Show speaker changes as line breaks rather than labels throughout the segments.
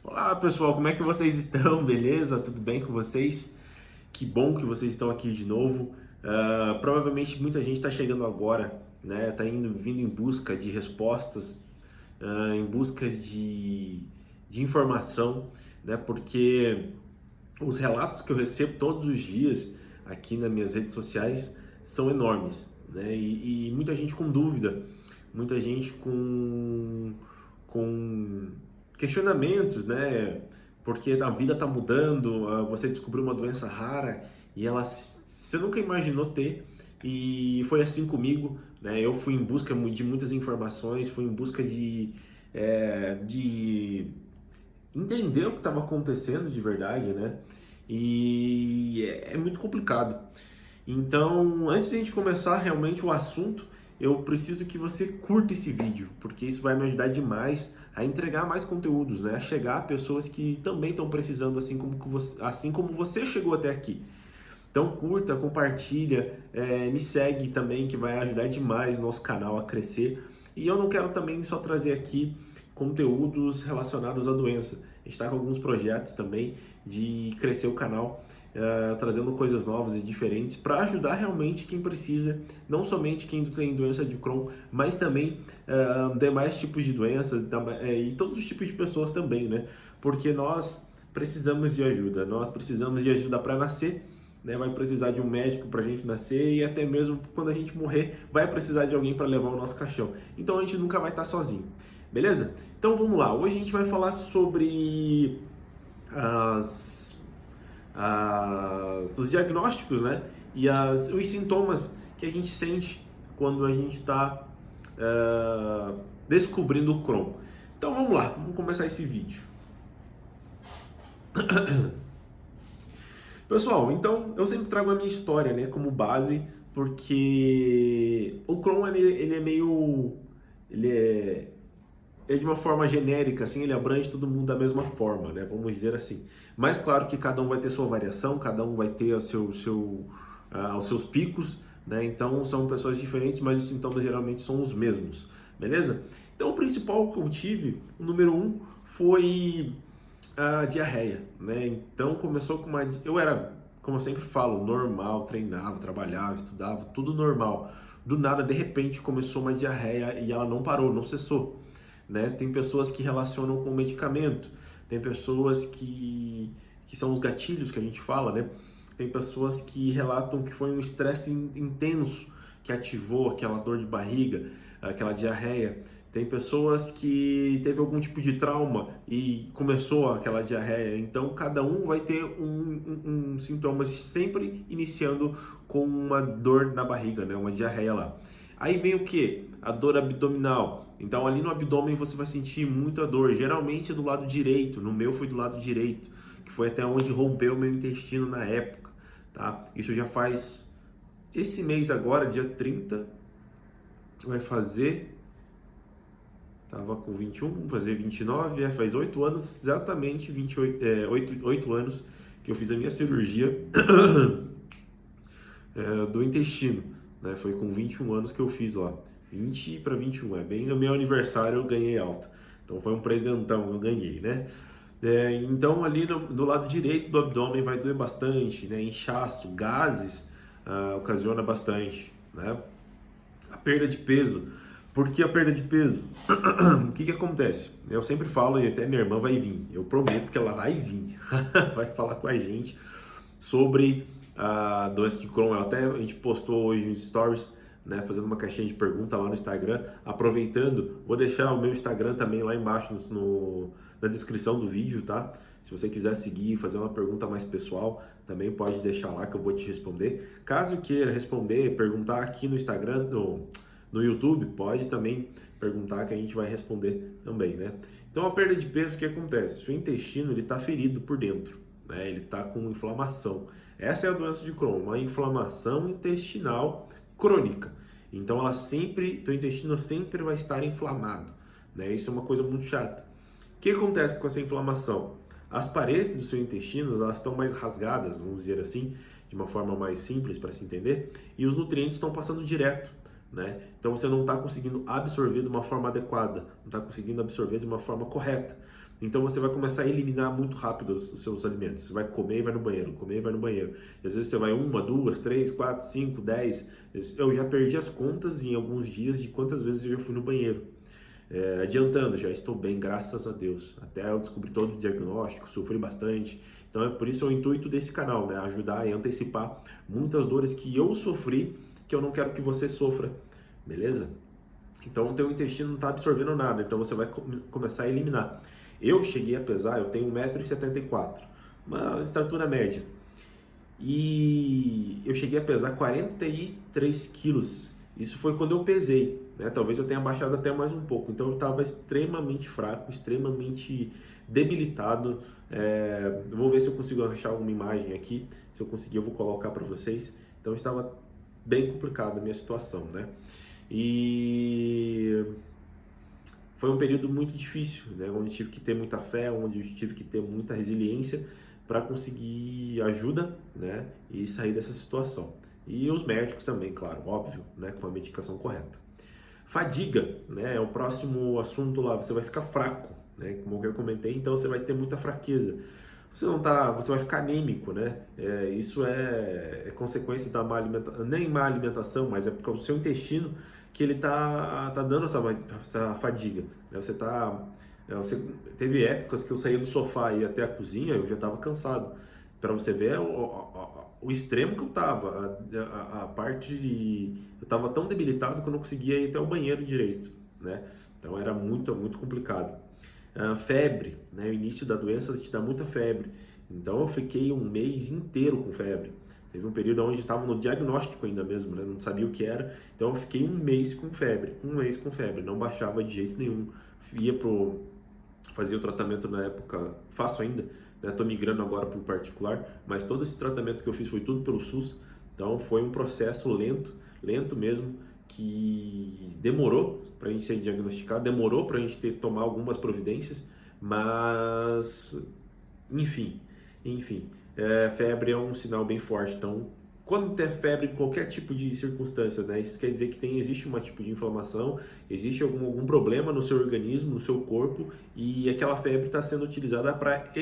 Olá pessoal, como é que vocês estão? Beleza? Tudo bem com vocês? Que bom que vocês estão aqui de novo. Provavelmente muita gente está chegando agora, né? Está vindo em busca de respostas, em busca de informação, né? Porque os relatos que eu recebo todos os dias aqui nas minhas redes sociais são enormes, né? E muita gente com dúvida, muita gente com questionamentos, né? Porque a vida está mudando, você descobriu uma doença rara e ela você nunca imaginou ter. E foi assim comigo, né? Eu fui em busca de muitas informações, fui em busca de entender o que estava acontecendo de verdade, né? E é muito complicado. Então, antes de a gente começar realmente o assunto, eu preciso que você curta esse vídeo, porque isso vai me ajudar demais a entregar mais conteúdos, né? A chegar a pessoas que também estão precisando, assim como você chegou até aqui. Então curta, compartilha, me segue também, que vai ajudar demais o nosso canal a crescer. E eu não quero também só trazer aqui conteúdos relacionados à doença. A gente está com alguns projetos também de crescer o canal, trazendo coisas novas e diferentes para ajudar realmente quem precisa, não somente quem tem doença de Crohn, mas também demais tipos de doenças e todos os tipos de pessoas também, né? Porque nós precisamos de ajuda para nascer, né? Vai precisar de um médico para a gente nascer e até mesmo quando a gente morrer vai precisar de alguém para levar o nosso caixão. Então a gente nunca vai estar sozinho, beleza? Então vamos lá, hoje a gente vai falar sobre os diagnósticos, né? E os sintomas que a gente sente quando a gente está descobrindo o Crohn. Então vamos lá, vamos começar esse vídeo. Pessoal, então eu sempre trago a minha história, né, como base, porque o Crohn ele é meio, ele é de uma forma genérica, assim, ele abrange todo mundo da mesma forma, né, vamos dizer assim. Mas claro que cada um vai ter sua variação, cada um vai ter os seus picos, né, então são pessoas diferentes, mas os sintomas geralmente são os mesmos, beleza? Então o principal que eu tive, o número 1, foi a diarreia, né? Então começou com eu era, como eu sempre falo, normal, treinava, trabalhava, estudava, tudo normal. Do nada, de repente, começou uma diarreia e ela não parou, não cessou, né? Tem pessoas que relacionam com medicamento, tem pessoas que são os gatilhos que a gente fala, né? Tem pessoas que relatam que foi um estresse intenso que ativou aquela dor de barriga, aquela diarreia. Tem pessoas que teve algum tipo de trauma e começou aquela diarreia. Então, cada um vai ter um sintoma, sempre iniciando com uma dor na barriga, né? Uma diarreia lá. Aí vem o que? A dor abdominal. Então, ali no abdômen você vai sentir muita dor. Geralmente é do lado direito. No meu foi do lado direito, que foi até onde rompeu o meu intestino na época, tá? Isso já faz esse mês agora, dia 30, vai fazer... Tava com 21, vou fazer 29, faz 8 anos, exatamente 8 anos que eu fiz a minha cirurgia do intestino, né? Foi com 21 anos que eu fiz lá, 20 para 21, bem no meu aniversário eu ganhei alta, então foi um presentão que eu ganhei, né? Então ali do lado direito do abdômen vai doer bastante, né? Inchaço, gases, ocasiona bastante, né? A perda de peso. Por que a perda de peso? O que acontece? Eu sempre falo, e até minha irmã vai vir, eu prometo que ela vai vir, vai falar com a gente sobre a doença de Crohn. A gente postou hoje nos stories, né, fazendo uma caixinha de pergunta lá no Instagram. Aproveitando, vou deixar o meu Instagram também lá embaixo na descrição do vídeo, tá? Se você quiser seguir e fazer uma pergunta mais pessoal, também pode deixar lá que eu vou te responder. Caso queira responder, perguntar aqui no Instagram, no YouTube, pode também perguntar que a gente vai responder também, né? Então a perda de peso, o que acontece? O intestino ele está ferido por dentro, né? Ele está com inflamação. Essa é a doença de Crohn, uma inflamação intestinal crônica. Então teu intestino sempre vai estar inflamado, né? Isso é uma coisa muito chata. O que acontece com essa inflamação? As paredes do seu intestino elas estão mais rasgadas, vamos dizer assim, de uma forma mais simples para se entender, e os nutrientes estão passando direto, né? Então você não está conseguindo absorver de uma forma adequada, não está conseguindo absorver de uma forma correta. Então você vai começar a eliminar muito rápido os seus alimentos. Você vai comer e vai no banheiro, comer e vai no banheiro. E às vezes você vai 1, 2, 3, 4, 5, 10. Eu já perdi as contas em alguns dias de quantas vezes eu já fui no banheiro. Adiantando, já estou bem, graças a Deus. Até eu descobri todo o diagnóstico, sofri bastante. Então é por isso o intuito desse canal, né? Ajudar e antecipar muitas dores que eu sofri, que eu não quero que você sofra, beleza? Então o teu intestino não está absorvendo nada, então você vai começar a eliminar. Eu cheguei a pesar, eu tenho 1,74 m, uma estatura média. E eu cheguei a pesar 43 quilos. Isso foi quando eu pesei, né? Talvez eu tenha baixado até mais um pouco. Então eu estava extremamente fraco, extremamente debilitado. Vou ver se eu consigo achar alguma imagem aqui. Se eu conseguir, eu vou colocar para vocês. Então estava bem complicada a minha situação, né? E foi um período muito difícil, né? Onde tive que ter muita fé, onde tive que ter muita resiliência para conseguir ajuda, né? E sair dessa situação. E os médicos também, claro, óbvio, né? Com a medicação correta. Fadiga, né? É o próximo assunto lá. Você vai ficar fraco, né? Como eu comentei, então você vai ter muita fraqueza. Você vai ficar anêmico, né? Isso é consequência da má alimentação, nem má alimentação, mas é porque o seu intestino que ele tá dando essa fadiga, né? Você teve épocas que eu saía do sofá e ia até a cozinha, eu já estava cansado. Para você ver o extremo que eu estava, a parte de, eu estava tão debilitado que eu não conseguia ir até o banheiro direito, né? Então era muito complicado. Febre, né? O início da doença te dá muita febre. Então eu fiquei um mês inteiro com febre. Teve um período onde estava no diagnóstico ainda mesmo, né? Não sabia o que era. Então eu fiquei um mês com febre, não baixava de jeito nenhum. Fazia o tratamento na época, faço ainda, né? Tô migrando agora para o particular, mas todo esse tratamento que eu fiz foi tudo pelo SUS. Então foi um processo lento mesmo, que demorou para a gente ser diagnosticado, demorou para a gente tomar algumas providências, mas enfim, febre é um sinal bem forte. Então, quando tem febre em qualquer tipo de circunstância, né, isso quer dizer que existe um tipo de inflamação, existe algum problema no seu organismo, no seu corpo, e aquela febre está sendo utilizada para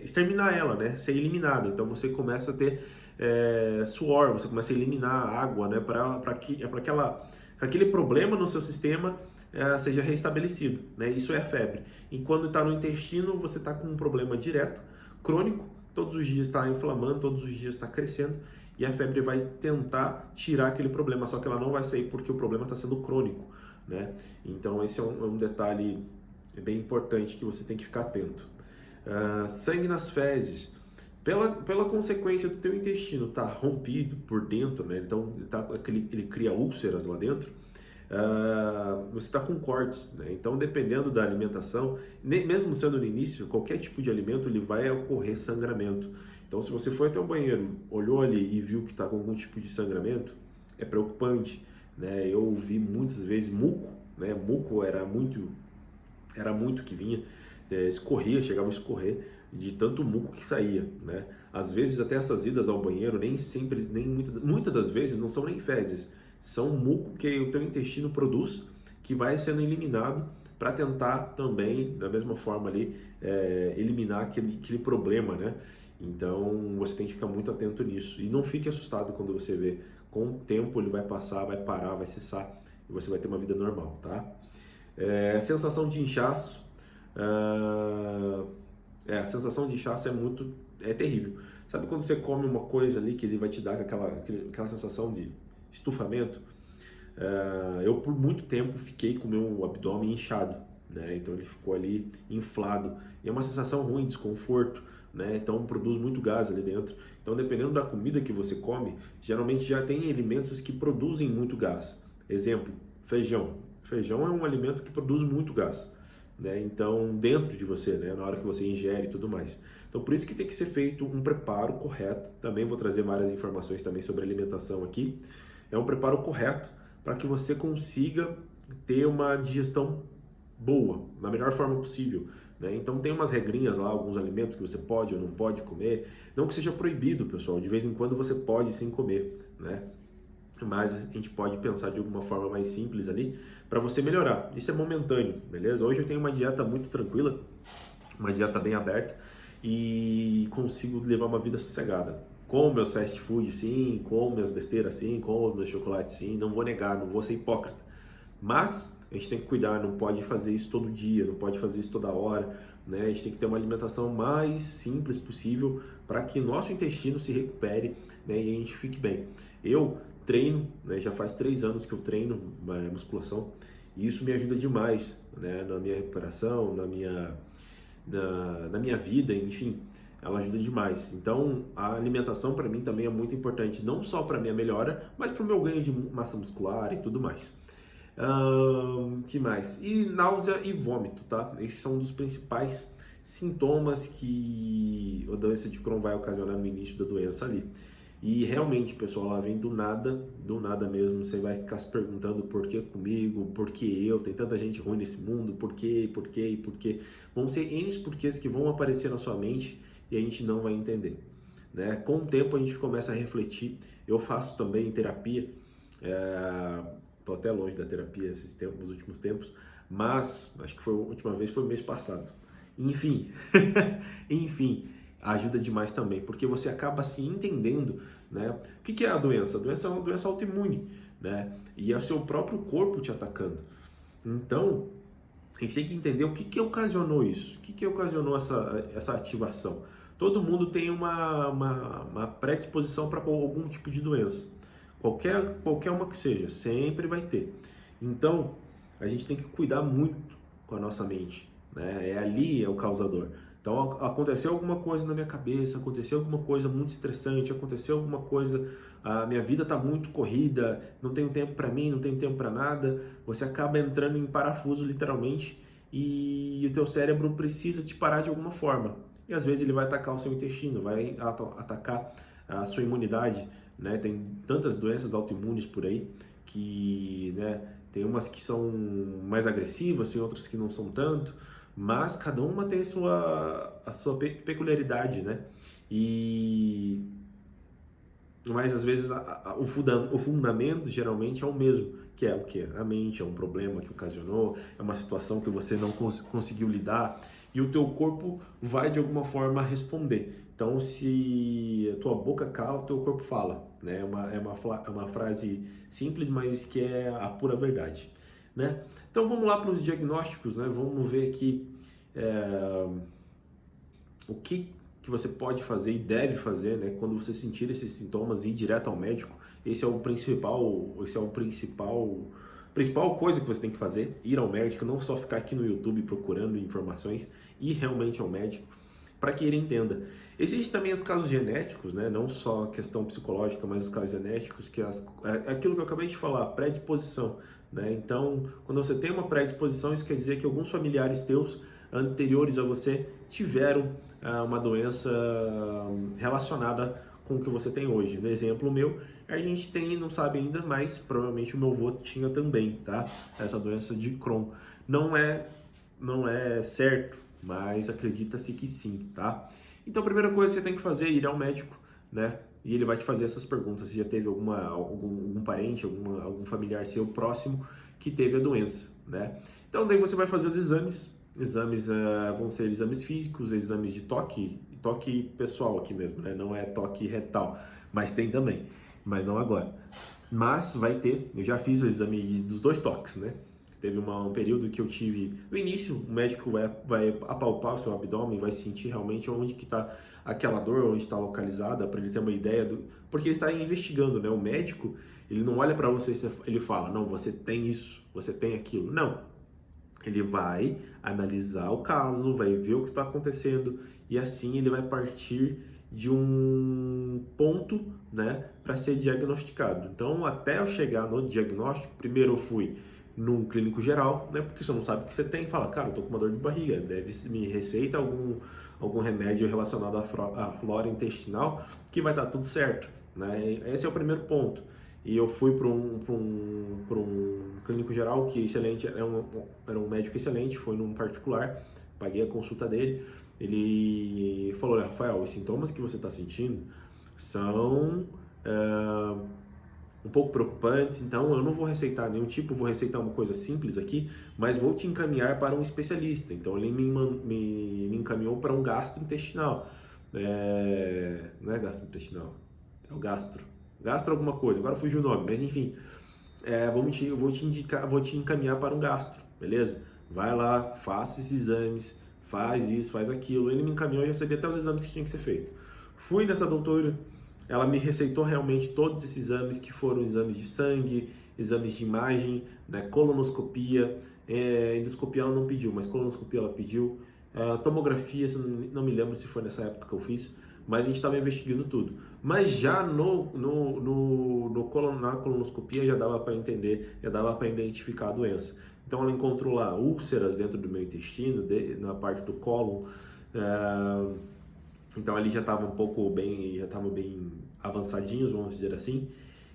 exterminar ela, né, ser eliminada. Então você começa a ter suor, você começa a eliminar água, né, para que aquele problema no seu sistema seja restabelecido, né? Isso é a febre. E quando está no intestino, você está com um problema direto, crônico, todos os dias está inflamando, todos os dias está crescendo, e a febre vai tentar tirar aquele problema, só que ela não vai sair porque o problema está sendo crônico, né? Então esse é um detalhe bem importante que você tem que ficar atento. Sangue nas fezes. Pela consequência do teu intestino estar rompido por dentro, né? Então ele cria úlceras lá dentro. Você está com cortes, né? Então dependendo da alimentação, mesmo sendo no início, qualquer tipo de alimento ele vai ocorrer sangramento. Então se você foi até o banheiro, olhou ali e viu que está com algum tipo de sangramento, é preocupante, né? Eu vi muitas vezes muco, né? Muco era muito que vinha, escorria, chegava a escorrer de tanto muco que saía, né? Às vezes até essas idas ao banheiro muitas das vezes não são nem fezes, são muco que o teu intestino produz, que vai sendo eliminado para tentar também, da mesma forma ali, eliminar aquele problema, né? Então você tem que ficar muito atento nisso e não fique assustado quando você vê. Com o tempo ele vai passar, vai parar, vai cessar e você vai ter uma vida normal, tá? Sensação de inchaço. A sensação de inchaço é terrível. Sabe quando você come uma coisa ali que ele vai te dar aquela sensação de estufamento? Eu por muito tempo fiquei com o meu abdômen inchado, né? Então ele ficou ali inflado e é uma sensação ruim, desconforto, né? Então produz muito gás ali dentro. Então dependendo da comida que você come, geralmente já tem alimentos que produzem muito gás. Exemplo, feijão. Feijão é um alimento que produz muito gás, né? Então dentro de você, né? Na hora que você ingere e tudo mais. Então por isso que tem que ser feito um preparo correto. Também vou trazer várias informações também sobre alimentação aqui. É um preparo correto para que você consiga ter uma digestão boa, da melhor forma possível, né? Então tem umas regrinhas lá, alguns alimentos que você pode ou não pode comer, não que seja proibido, pessoal, de vez em quando você pode sim comer, né? mas a gente pode pensar de alguma forma mais simples ali para você melhorar. Isso é momentâneo, beleza? Hoje eu tenho uma dieta muito tranquila, uma dieta bem aberta e consigo levar uma vida sossegada. Como meus fast food, sim, como minhas besteiras, sim, como meus chocolates, sim, não vou negar, não vou ser hipócrita. Mas a gente tem que cuidar, não pode fazer isso todo dia, não pode fazer isso toda hora, né? A gente tem que ter uma alimentação mais simples possível para que nosso intestino se recupere, né? E a gente fique bem. Eu treino, né? Já faz 3 anos que eu treino musculação e isso me ajuda demais, né? Na minha recuperação, na minha vida, enfim, ela ajuda demais. Então, a alimentação para mim também é muito importante, não só para minha melhora, mas para o meu ganho de massa muscular e tudo mais. Que mais? E náusea e vômito, tá? Esses são um dos principais sintomas que a doença de Crohn vai ocasionar no início da doença ali. E realmente, pessoal, ela vem do nada mesmo. Você vai ficar se perguntando por que comigo, por que eu, tem tanta gente ruim nesse mundo, por quê, por quê e por quê. Vão ser N porquês que vão aparecer na sua mente e a gente não vai entender, né? Com o tempo a gente começa a refletir. Eu faço também terapia. Tô até longe da terapia esses tempos, nos últimos tempos, mas acho que foi a última vez foi mês passado. Enfim, enfim, ajuda demais também, porque você acaba se entendendo, né? O que é a doença? A doença é uma doença autoimune, né? E é o seu próprio corpo te atacando. Então, a gente tem que entender o que ocasionou isso, o que ocasionou essa ativação. Todo mundo tem uma predisposição para algum tipo de doença. Qualquer uma que seja, sempre vai ter. Então, a gente tem que cuidar muito com a nossa mente, né? Ali é o causador. Então, aconteceu alguma coisa na minha cabeça, aconteceu alguma coisa muito estressante, aconteceu alguma coisa, a minha vida está muito corrida, não tenho tempo para mim, não tenho tempo para nada. Você acaba entrando em parafuso, literalmente, e o teu cérebro precisa te parar de alguma forma. E às vezes ele vai atacar o seu intestino, vai atacar a sua imunidade, né? Tem tantas doenças autoimunes por aí que, né, tem umas que são mais agressivas, tem outras que não são tanto, mas cada uma tem a sua peculiaridade, né? Mas às vezes o fundamento geralmente é o mesmo, que é o que? A mente é um problema que ocasionou, é uma situação que você não conseguiu lidar e o teu corpo vai de alguma forma responder. Então, se a tua boca cala, o teu corpo fala, né? É uma frase simples, mas que é a pura verdade, né? Então, vamos lá para os diagnósticos, né? Vamos ver aqui o que você pode fazer e deve fazer, né? Quando você sentir esses sintomas, ir direto ao médico. Esse é o principal coisa que você tem que fazer, ir ao médico, não só ficar aqui no YouTube procurando informações, ir realmente ao médico, para que ele entenda. Existem também os casos genéticos, né? Não só a questão psicológica, mas os casos genéticos, que é aquilo que eu acabei de falar, predisposição, né? Então, quando você tem uma predisposição, isso quer dizer que alguns familiares teus, anteriores a você, tiveram uma doença relacionada com o que você tem hoje. No exemplo meu, a gente tem, não sabe ainda, mas provavelmente o meu avô tinha também, tá? Essa doença de Crohn. Não é certo, mas acredita-se que sim, tá? Então a primeira coisa que você tem que fazer é ir ao médico, né? E ele vai te fazer essas perguntas. Se já teve algum parente, algum familiar seu próximo que teve a doença, né? Então daí você vai fazer os exames. Exames vão ser exames físicos, exames de toque pessoal aqui mesmo, né? Não é toque retal, mas tem também, mas não agora. Mas vai ter, eu já fiz o exame dos 2 toques, né? Teve um período que eu tive, no início, o médico vai apalpar o seu abdômen, vai sentir realmente onde que está aquela dor, onde está localizada, para ele ter uma ideia porque ele está investigando, né? O médico, ele não olha para você e ele fala, não, você tem isso, você tem aquilo. Não, ele vai analisar o caso, vai ver o que está acontecendo e assim ele vai partir de um ponto, né, para ser diagnosticado. Então, até eu chegar no diagnóstico, primeiro eu fui num clínico geral, né, porque você não sabe o que você tem, fala, cara, eu tô com uma dor de barriga, me receita algum remédio relacionado à flora intestinal que vai dar tudo certo, né? Esse é o primeiro ponto. E eu fui para um clínico geral que excelente, era um médico excelente, foi num particular, paguei a consulta dele. Ele falou, Rafael, os sintomas que você está sentindo são um pouco preocupantes, então eu não vou receitar nenhum tipo, vou receitar uma coisa simples aqui, mas vou te encaminhar para um especialista. Então ele me encaminhou para um gastrointestinal, não é gastrointestinal, é o gastro alguma coisa, agora fugiu o nome, mas enfim, vou te encaminhar para um gastro, beleza? Vai lá, faça esses exames, faz isso, faz aquilo. Ele me encaminhou e eu sabia até os exames que tinham que ser feitos. Fui nessa doutora, ela me receitou realmente todos esses exames, que foram exames de sangue, exames de imagem, né, colonoscopia, endoscopia ela não pediu, mas colonoscopia ela pediu, tomografia, não me lembro se foi nessa época que eu fiz, mas a gente estava investigando tudo. Mas já na colonoscopia já dava para entender, já dava para identificar a doença. Então ela encontrou lá úlceras dentro do meu intestino, na parte do cólon. Então ali já estava já estavam bem avançadinhos, vamos dizer assim.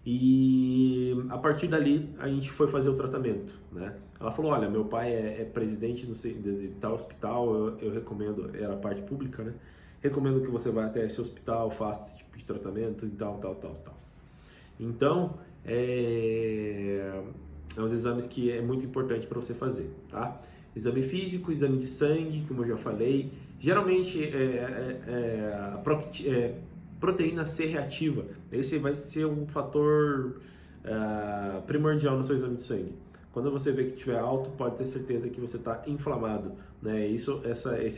E a partir dali a gente foi fazer o tratamento, né? Ela falou, olha, meu pai é presidente de tal hospital, eu recomendo, era a parte pública, né? Recomendo que você vá até esse hospital, faça esse tipo de tratamento e tal. Então, uns exames que é muito importante para você fazer, tá? Exame físico, exame de sangue, como eu já falei. Geralmente, proteína C reativa. Esse vai ser um fator primordial no seu exame de sangue. Quando você vê que estiver alto, pode ter certeza que você está inflamado, né? Esse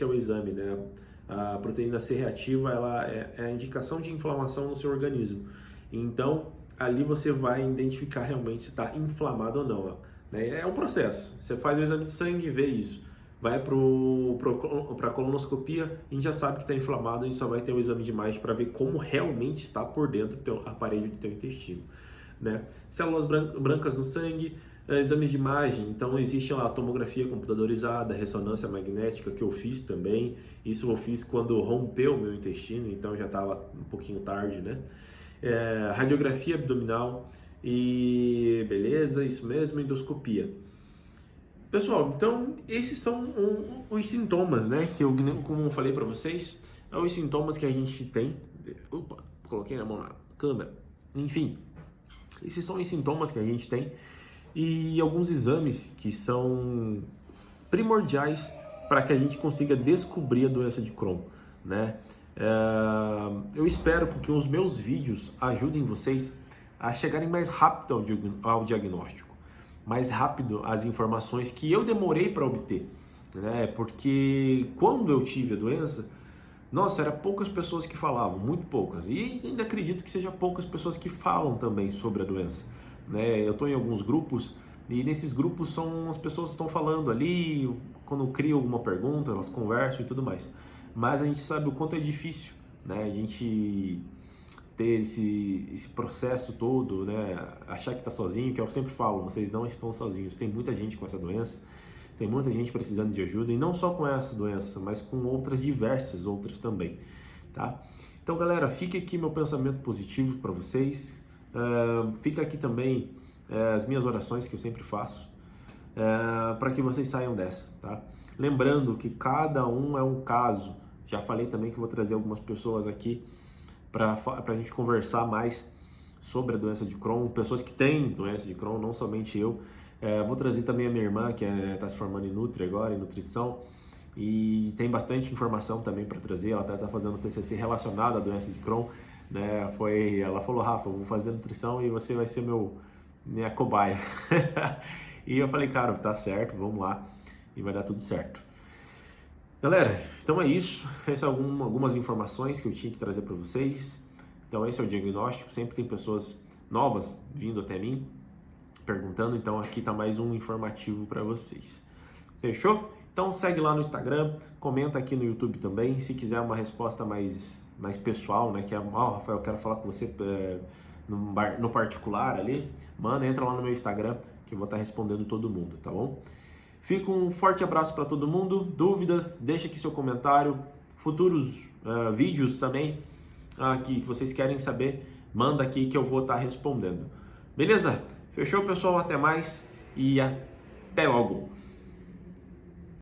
é o exame, né? A proteína C reativa, ela é a indicação de inflamação no seu organismo. Então, ali você vai identificar realmente se está inflamado ou não, né? É um processo. Você faz o exame de sangue e vê isso. Vai para a colonoscopia, a gente já sabe que está inflamado, a gente só vai ter o exame de imagem para ver como realmente está por dentro a parede do teu intestino, né? Células brancas no sangue, exames de imagem, então existe lá a tomografia computadorizada, ressonância magnética que eu fiz também. Isso eu fiz quando rompeu o meu intestino, então já estava um pouquinho tarde, né? Radiografia abdominal e beleza, isso mesmo, endoscopia. Pessoal, então esses são os sintomas, né? Que eu, como eu falei para vocês, os sintomas que a gente tem. Opa, coloquei na mão na câmera. Enfim, esses são os sintomas que a gente tem e alguns exames que são primordiais para que a gente consiga descobrir a doença de Crohn, né? Eu espero que os meus vídeos ajudem vocês a chegarem mais rápido ao diagnóstico, mais rápido às informações que eu demorei para obter, né? Porque quando eu tive a doença, nossa, eram poucas pessoas que falavam, muito poucas, e ainda acredito que seja poucas pessoas que falam também sobre a doença, né? Eu estou em alguns grupos e nesses grupos são as pessoas que estão falando ali, quando criam alguma pergunta, elas conversam e tudo mais. Mas a gente sabe o quanto é difícil, né? A gente ter esse processo todo, né? Achar que está sozinho, que eu sempre falo, vocês não estão sozinhos. Tem muita gente com essa doença, tem muita gente precisando de ajuda, e não só com essa doença, mas com outras diversas outras também, tá? Então, galera, fica aqui meu pensamento positivo para vocês. Fica aqui também as minhas orações que eu sempre faço para que vocês saiam dessa, tá? Lembrando que cada um é um caso. Já falei também que vou trazer algumas pessoas aqui para a gente conversar mais sobre a doença de Crohn, pessoas que têm doença de Crohn, não somente eu. Vou trazer também a minha irmã, que está se formando em Nutri agora, em nutrição, e tem bastante informação também para trazer. Ela está fazendo um TCC relacionado à doença de Crohn, né? Ela falou, Rafa, eu vou fazer nutrição e você vai ser minha cobaia. E eu falei, cara, tá certo, vamos lá e vai dar tudo certo. Galera, então é isso. Essas são algumas informações que eu tinha que trazer para vocês. Então esse é o diagnóstico. Sempre tem pessoas novas vindo até mim perguntando, então aqui tá mais um informativo para vocês. Fechou? Então segue lá no Instagram, comenta aqui no YouTube também. Se quiser uma resposta mais pessoal, né? Que é, Rafael, eu quero falar com você no particular ali, manda, entra lá no meu Instagram que eu vou estar respondendo todo mundo, tá bom? Fica um forte abraço para todo mundo. Dúvidas, deixa aqui seu comentário. Futuros vídeos também que vocês querem saber, manda aqui que eu vou estar respondendo. Beleza? Fechou, pessoal? Até mais e até logo!